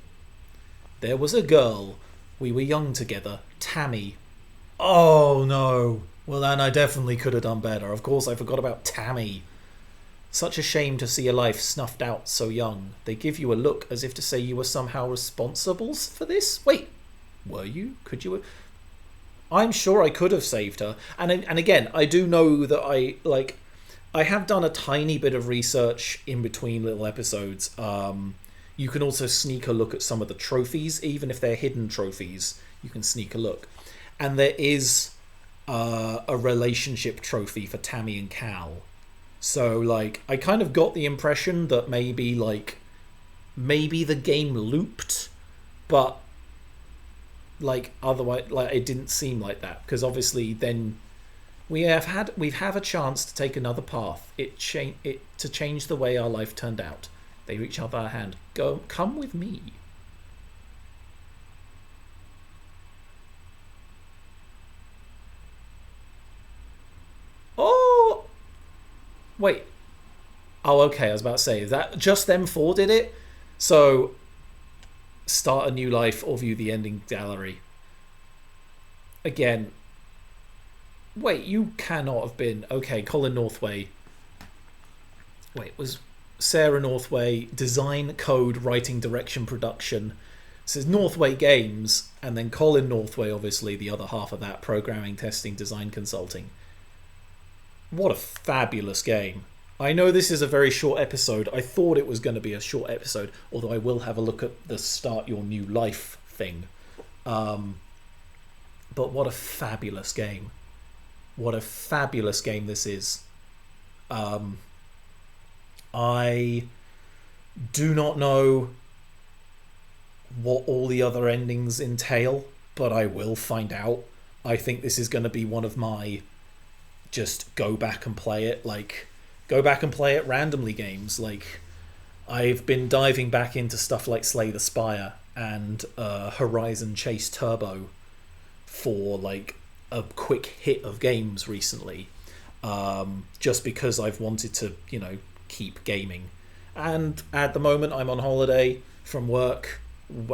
There was a girl. We were young together. Tammy. Oh no. Well, then I definitely could have done better. Of course, I forgot about Tammy. Such a shame to see your life snuffed out so young. They give you a look as if to say you were somehow responsible for this. Wait, were you? Could you? I'm sure I could have saved her. And again, I do know that I have done a tiny bit of research in between little episodes. You can also sneak a look at some of the trophies, even if they're hidden trophies. You can sneak a look, and there is a relationship trophy for Tammy and Cal. So, like, I kind of got the impression that maybe the game looped, but, like, otherwise, like, it didn't seem like that. Because obviously then we've had a chance to take another path. To change the way our life turned out. They reach out their hand. Come with me. Oh! Wait. Oh, okay, I was about to say, is that just them four did it? So, start a new life or view the ending gallery. Again, wait, you cannot have been... Okay, Colin Northway. Wait, was Sarah Northway, design, code, writing, direction, production. It says Northway Games, and then Colin Northway, obviously, the other half of that, programming, testing, design, consulting. What a fabulous game. I know this is a very short episode. I thought it was going to be a short episode, although I will have a look at the start your new life thing. But what a fabulous game. What a fabulous game this is. I do not know what all the other endings entail, but I will find out. I think this is going to be one of my just go back and play it randomly games. Like, I've been diving back into stuff like Slay the Spire and Horizon Chase Turbo for like a quick hit of games recently, just because I've wanted to, keep gaming. And at the moment I'm on holiday from work.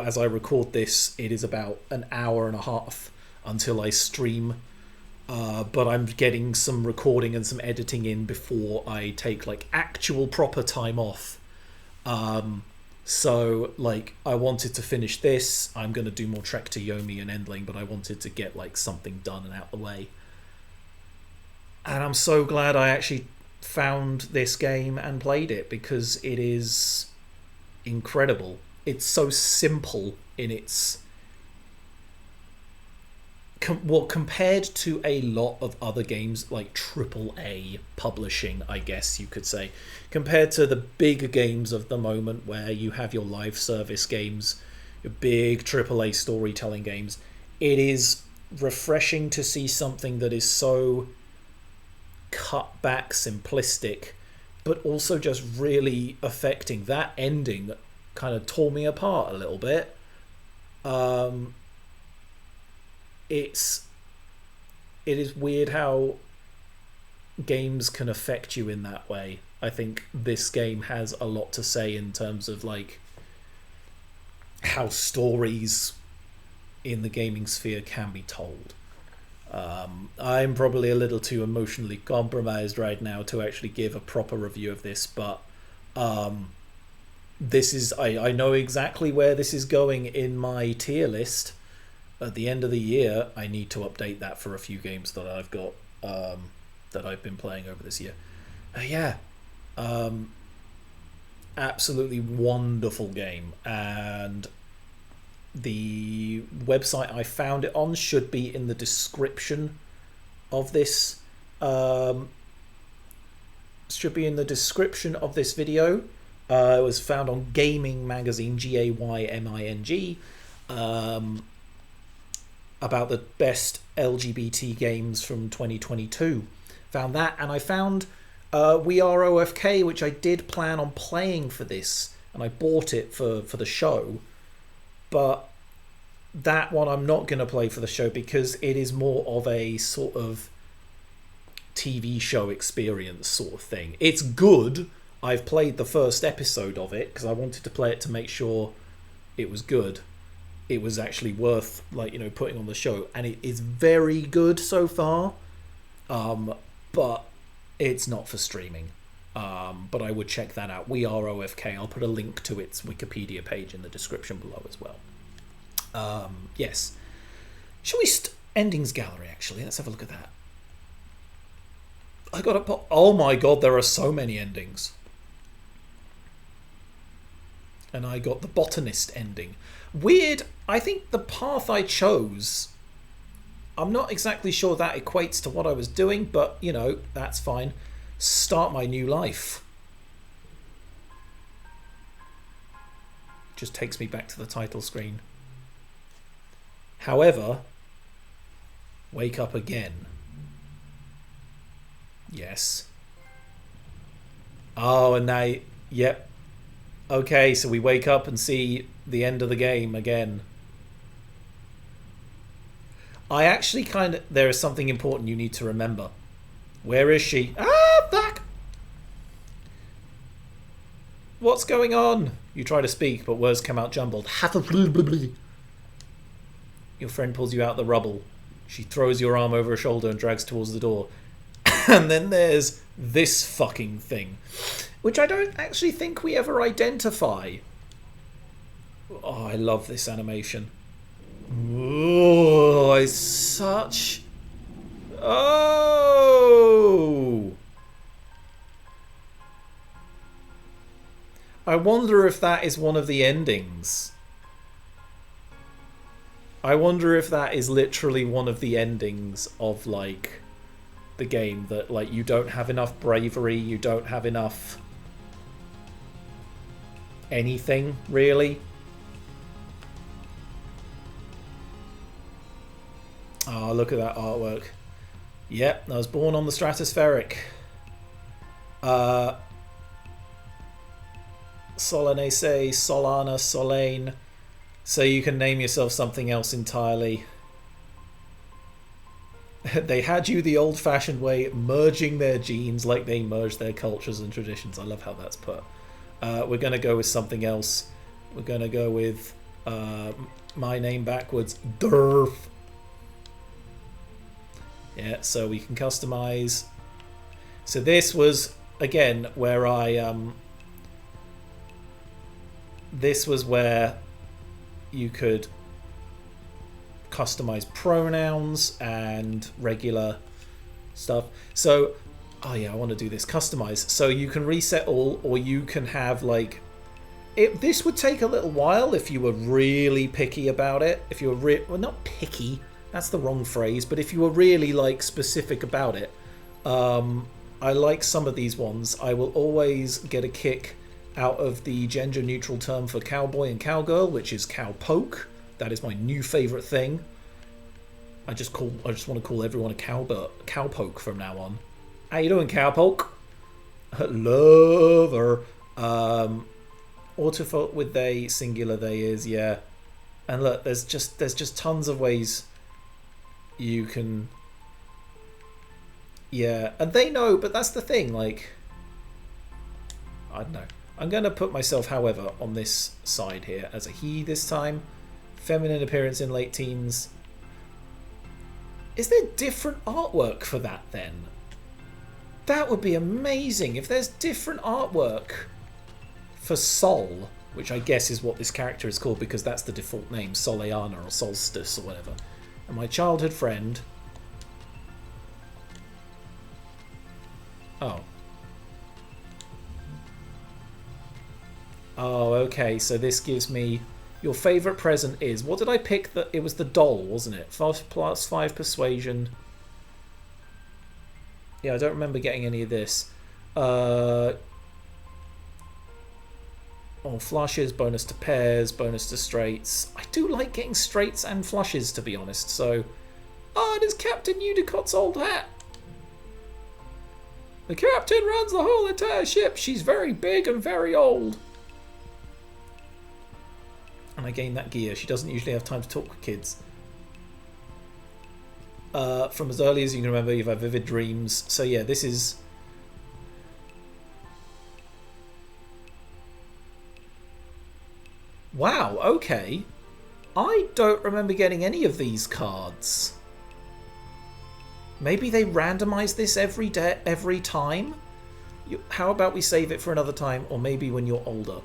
As I record this, it is about an hour and a half until I stream, but I'm getting some recording and some editing in before I take like actual proper time off. So like, I wanted to finish this. I'm going to do more Trek to Yomi and Endling, but I wanted to get like something done and out the way. And I'm so glad I actually found this game and played it, because it is incredible. It's so simple in its... compared to a lot of other games like AAA publishing, I guess you could say, compared to the big games of the moment where you have your live service games, your big AAA storytelling games, it is refreshing to see something that is so cut back, simplistic, but also just really affecting. That ending kind of tore me apart a little bit. It is weird how games can affect you in that way. I think this game has a lot to say in terms of like how stories in the gaming sphere can be told. I'm probably a little too emotionally compromised right now to actually give a proper review of this, but this is I know exactly where this is going in my tier list. At the end of the year, I need to update that for a few games that I've got that I've been playing over this year. Absolutely wonderful game, and the website I found it on should be in the description of this. Should be in the description of this video. It was found on Gaming Magazine, GAYMING, about the best LGBT games from 2022. Found that, and I found We Are OFK, which I did plan on playing for this, and I bought it for the show. But that one I'm not going to play for the show because it is more of a sort of TV show experience sort of thing. It's good. I've played the first episode of it because I wanted to play it to make sure it was good. It was actually worth, like, you know, putting on the show, and it is very good so far. But it's not for streaming. But I would check that out. We Are OFK. I'll put a link to its Wikipedia page in the description below as well. Yes. Shall we endings gallery, actually? Let's have a look at that. I got a oh my god, there are so many endings. And I got the botanist ending. Weird. I think the path I chose, I'm not exactly sure that equates to what I was doing, but, you know, that's fine. Start my new life. Just takes me back to the title screen. However, wake up again. Yes. Oh, and now, yep. Okay, so we wake up and see the end of the game again. I actually there is something important you need to remember. Where is she? Ah, fuck! What's going on? You try to speak, but words come out jumbled. Your friend pulls you out the rubble. She throws your arm over her shoulder and drags towards the door. And then there's this fucking thing, which I don't actually think we ever identify. Oh, I love this animation. Oh, it's such... Oh! I wonder if that is one of the endings. I wonder if that is literally one of the endings of, like, the game, that, like, you don't have enough bravery, you don't have enough anything, really. Oh, look at that artwork. Yep, I was born on the stratospheric. Solanese, Solana, Solane. So you can name yourself something else entirely. They had you the old-fashioned way, merging their genes like they merged their cultures and traditions. I love how that's put. We're going to go with something else. We're going to go with my name backwards. Durf. Yeah, so we can customize. So this was, again, where I... this was where you could customize pronouns and regular stuff. So, oh yeah, I want to do this. Customize. So you can reset all, or you can have, like... This would take a little while if you were really picky about it. If you were well, not picky, that's the wrong phrase, but if you were really, like, specific about it. I like some of these ones. I will always get a kick out of the gender-neutral term for cowboy and cowgirl, which is cowpoke. That is my new favourite thing. I just want to call everyone a cowpoke from now on. How you doing, cowpoke? Love her. Autofault with they, singular they is, yeah. And look, there's just tons of ways you can. Yeah, and they know, but that's the thing. Like, I don't know. I'm going to put myself, however, on this side here as a he this time. Feminine appearance in late teens. Is there different artwork for that then? That would be amazing if there's different artwork for Sol, which I guess is what this character is called because that's the default name, Soleana or Solstice or whatever. And my childhood friend. Oh. Oh, okay. So this gives me your favourite present is. What did I pick? It was the doll, wasn't it? +5 persuasion. Yeah, I don't remember getting any of this. Oh, flushes, bonus to pairs, bonus to straights. I do like getting straights and flushes, to be honest. So, oh, it is Captain Eudicott's old hat. The captain runs the whole entire ship. She's very big and very old. And I gained that gear. She doesn't usually have time to talk with kids. From as early as you can remember, you've had vivid dreams. So yeah, this is... Wow, okay. I don't remember getting any of these cards. Maybe they randomize this every time? How about we save it for another time, or maybe when you're older,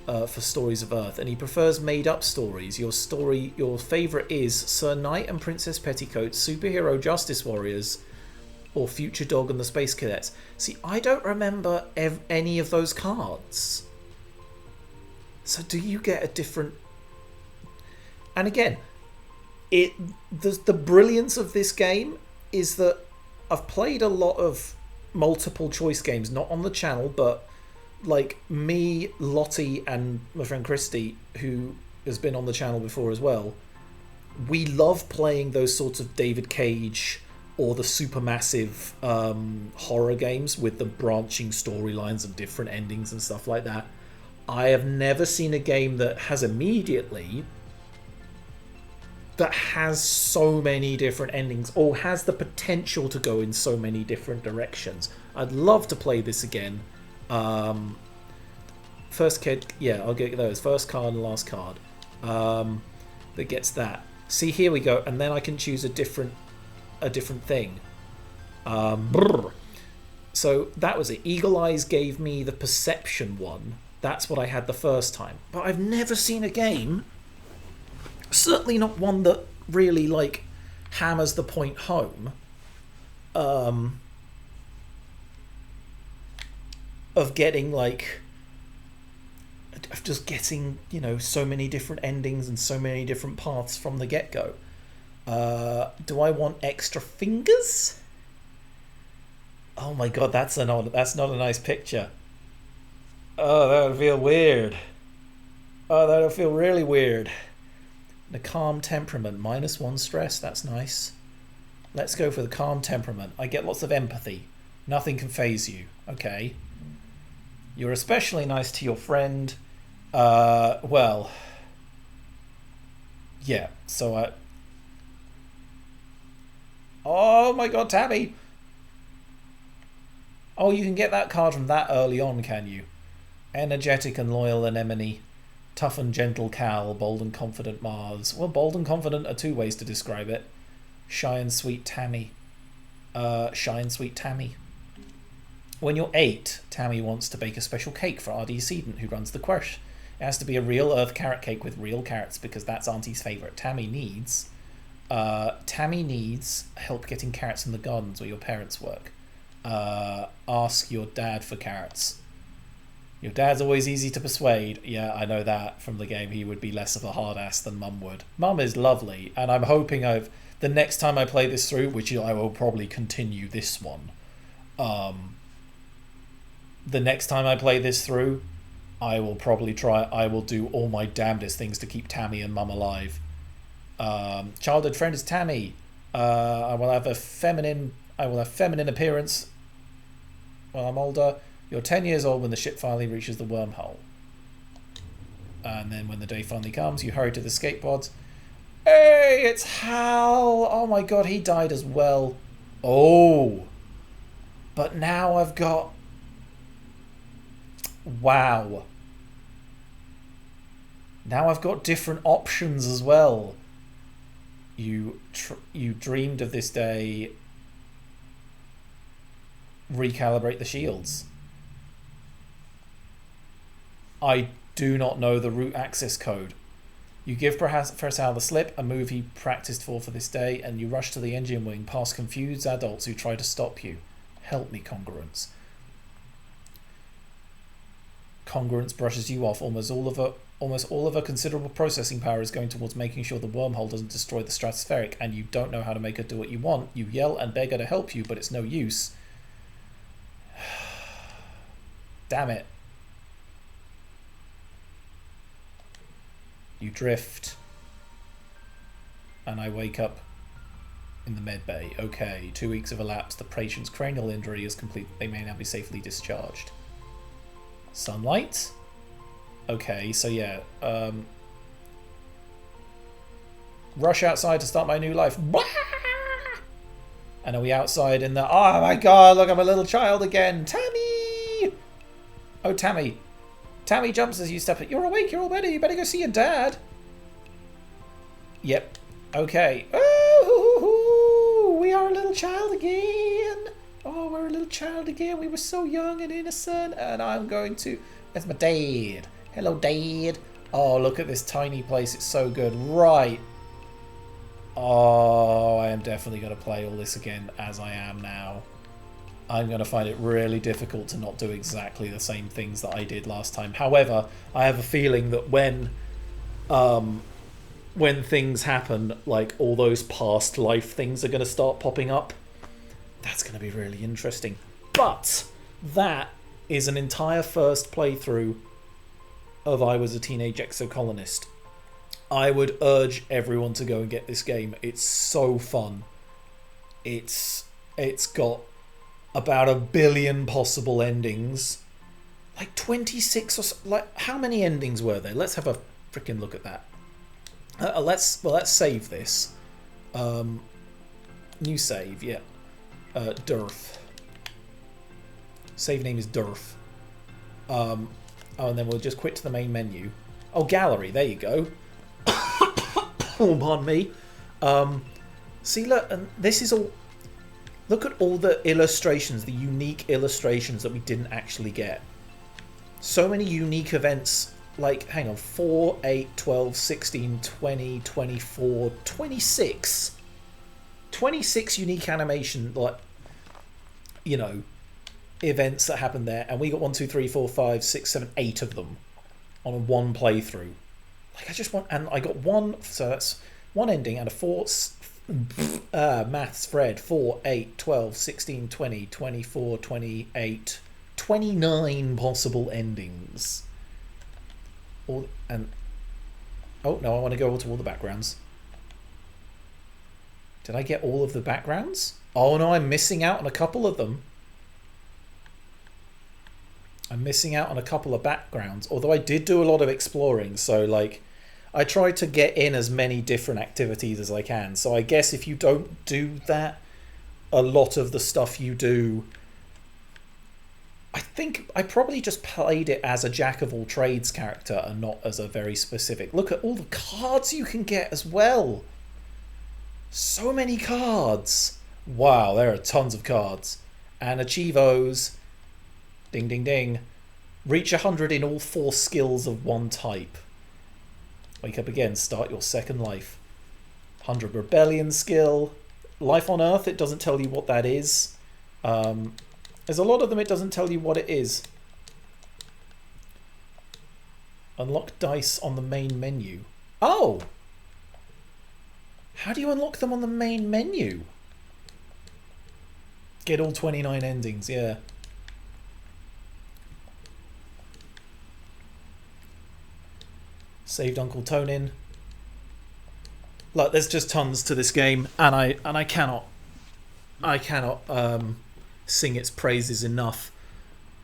for Stories of Earth. And he prefers made-up stories. Your favourite is Sir Knight and Princess Petticoat, Superhero Justice Warriors, or Future Dog and the Space Cadets. See, I don't remember any of those cards. So do you get a different... And again, the brilliance of this game is that I've played a lot of multiple choice games, not on the channel, but like me, Lottie, and my friend Christy, who has been on the channel before as well, we love playing those sorts of David Cage or the supermassive horror games with the branching storylines and different endings and stuff like that. I have never seen a game that has so many different endings or has the potential to go in so many different directions. I'd love to play this again. First kid, yeah, I'll get those. First card and last card that gets that. See, here we go, and then I can choose a different thing. So that was it. Eagle Eyes gave me the perception one. That's what I had the first time. But I've never seen a game, certainly not one that really like hammers the point home, of getting like, of just getting, you know, so many different endings and so many different paths from the get-go. Do I want extra fingers? Oh my god, that's not a nice picture. Oh, that would feel weird. Oh, that would feel really weird. The calm temperament, -1 stress, that's nice. Let's go for the calm temperament. I get lots of empathy. Nothing can faze you. Okay. You're especially nice to your friend. Well. Yeah, so oh my god, Tammy! Oh, you can get that card from that early on, can you? Energetic and loyal anemone. Tough and gentle Cal. Bold and confident Mars. Well, bold and confident are two ways to describe it. Shy and sweet Tammy. Shy and sweet Tammy. When you're 8, Tammy wants to bake a special cake for R.D. Seedon, who runs the Quirsh. It has to be a real earth carrot cake with real carrots because that's Auntie's favourite. Tammy needs help getting carrots in the gardens where your parents work. Ask your dad for carrots. Your dad's always easy to persuade. Yeah, I know that from the game. He would be less of a hard ass than Mum would. Mum is lovely, and I'm hoping the next time I play this through, which I will probably continue this one, the next time I play this through, I will do all my damnedest things to keep Tammy and Mum alive. Childhood friend is Tammy. I will have feminine appearance when I'm older. You're 10 years old when the ship finally reaches the wormhole. And then when the day finally comes, you hurry to the escape pods. Hey, it's Hal! Oh my god, he died as well. Oh. But now I've got... Wow. Now I've got different options as well. You dreamed of this day. Recalibrate the shields. I do not know the route access code. You give Farsal the slip, a move he practiced for this day, and you rush to the engine wing past confused adults who try to stop you. Help me, Congruence. Congruence brushes you off. Almost all of her considerable processing power is going towards making sure the wormhole doesn't destroy the stratospheric, and you don't know how to make her do what you want. You yell and beg her to help you, but it's no use. Damn it. You drift. And I wake up in the med bay. Okay, 2 weeks have elapsed. The patient's cranial injury is complete. They may now be safely discharged. Sunlight? Okay, so yeah. Rush outside to start my new life. And are we outside in the... Oh my god, look, I'm a little child again. Tammy! Oh, Tammy. Tammy jumps as you step in. You're awake, you're all ready. You better go see your dad. Yep. Okay. Oh, we are a little child again. Oh, we're a little child again. We were so young and innocent. And I'm going to... That's my dad. Hello, Dad. Oh, look at this tiny place. It's so good. Right. Oh, I am definitely going to play all this again as I am now. I'm going to find it really difficult to not do exactly the same things that I did last time. However, I have a feeling that when things happen, like all those past life things are going to start popping up. That's going to be really interesting. But that is an entire first playthrough of I Was a Teenage Exocolonist. I would urge everyone to go and get this game. It's so fun. It's got about 1 billion possible endings. Like 26 or so, like how many endings were there? Let's have a freaking look at that. Let's save this. New save, yeah. Durf. Save name is Durf. Oh, and then we'll just quit to the main menu. Oh, gallery, there you go. Oh, pardon me. See, look, and this is all... Look at all the illustrations, the unique illustrations that we didn't actually get. So many unique events, like, hang on, 4, 8, 12, 16, 20, 24, 26. 26 unique animation, like, you know, events that happened there. And we got 1, 2, 3, 4, 5, 6, 7, 8 of them on one playthrough. Like, I just want, and I got one, so that's one ending and a 4, maths, Fred, 4, 8, 12, 16, 20, 24, 28, 29 possible endings. All, and, oh, no, I want to go to all the backgrounds. Did I get all of the backgrounds? Oh, no, I'm missing out on a couple of them. I'm missing out on a couple of backgrounds, although I did do a lot of exploring, so like I tried to get in as many different activities as I can. So I guess if you don't do that, a lot of the stuff you do, I think I probably just played it as a jack of all trades character and not as a very specific. Look at all the cards you can get as well. So many cards. Wow, there are tons of cards. And Achievos. Ding, ding, ding. Reach 100 in all 4 skills of one type. Wake up again. Start your second life. 100 rebellion skill. Life on Earth, it doesn't tell you what that is. There's a lot of them it doesn't tell you what it is. Unlock dice on the main menu. Oh! How do you unlock them on the main menu? Get all 29 endings, yeah. Saved Uncle Tonin. Look, there's just tons to this game, and I cannot sing its praises enough.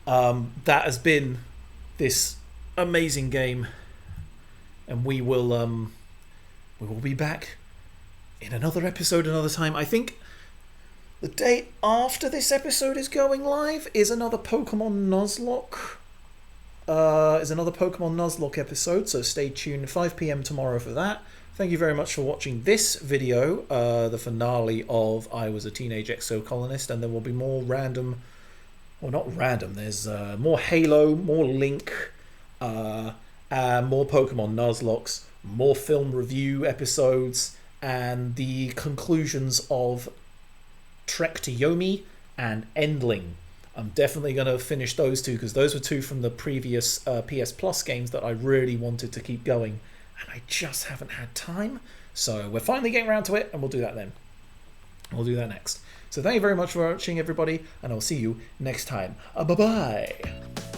That has been this amazing game, and we will be back in another episode another time. I think the day after this episode is going live is another Pokemon Nuzlocke. Episode, so stay tuned. 5 p.m. tomorrow for that. Thank you very much for watching this video, the finale of I Was a Teenage Exocolonist, and there will be more random, well, not random, there's more Halo, more Link, more Pokemon Nuzlocks, more film review episodes, and the conclusions of Trek to Yomi and Endling. I'm definitely going to finish those two because those were two from the previous PS Plus games that I really wanted to keep going, and I just haven't had time. So we're finally getting around to it, and we'll do that then. We'll do that next. So thank you very much for watching, everybody, and I'll see you next time. Bye-bye.